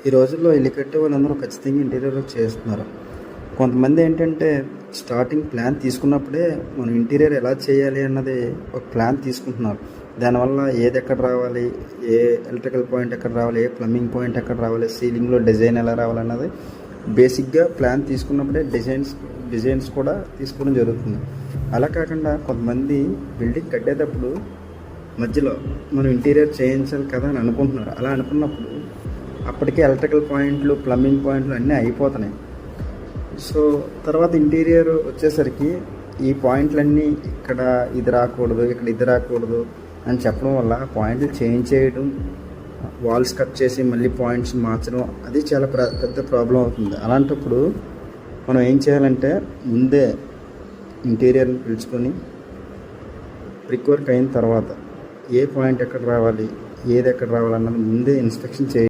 ఈ రోజుల్లో ఇల్లు కట్టే వాళ్ళందరూ ఖచ్చితంగా ఇంటీరియర్ వర్క్ చేస్తున్నారు. కొంతమంది ఏంటంటే స్టార్టింగ్ ప్లాన్ తీసుకున్నప్పుడే మనం ఇంటీరియర్ ఎలా చేయాలి అన్నది ఒక ప్లాన్ తీసుకుంటున్నారు. దానివల్ల ఏది ఎక్కడ రావాలి, ఏ ఎలక్ట్రికల్ పాయింట్ ఎక్కడ రావాలి, ఏ ప్లంబింగ్ పాయింట్ ఎక్కడ రావాలి, సీలింగ్లో డిజైన్ ఎలా రావాలన్నది బేసిక్గా ప్లాన్ తీసుకున్నప్పుడే డిజైన్స్ కూడా తీసుకోవడం జరుగుతుంది. అలా కాకుండా కొంతమంది బిల్డింగ్ కట్టేటప్పుడు మధ్యలో మనం ఇంటీరియర్ చేయించాలి కదా అని అనుకుంటున్నారు. అలా అనుకున్నప్పుడు అప్పటికే ఎలక్ట్రికల్ పాయింట్లు, ప్లంబింగ్ పాయింట్లు అన్నీ అయిపోతున్నాయి. సో తర్వాత ఇంటీరియర్ వచ్చేసరికి ఈ పాయింట్లన్నీ ఇక్కడ ఇది రాకూడదు, ఇక్కడ ఇది రాకూడదు అని చెప్పడం వల్ల పాయింట్లు చేంజ్ చేయడం, వాల్స్ కట్ చేసి మళ్ళీ పాయింట్స్ మార్చడం, అది చాలా పెద్ద ప్రాబ్లం అవుతుంది. అలాంటప్పుడు మనం ఏం చేయాలంటే ముందే ఇంటీరియర్ని పిలుచుకొని బ్రిక్ వర్క్ అయిన తర్వాత ఏ పాయింట్ ఎక్కడ రావాలి, ఏది ఎక్కడ రావాలన్నది ముందే ఇన్స్పెక్షన్ చేయాలి.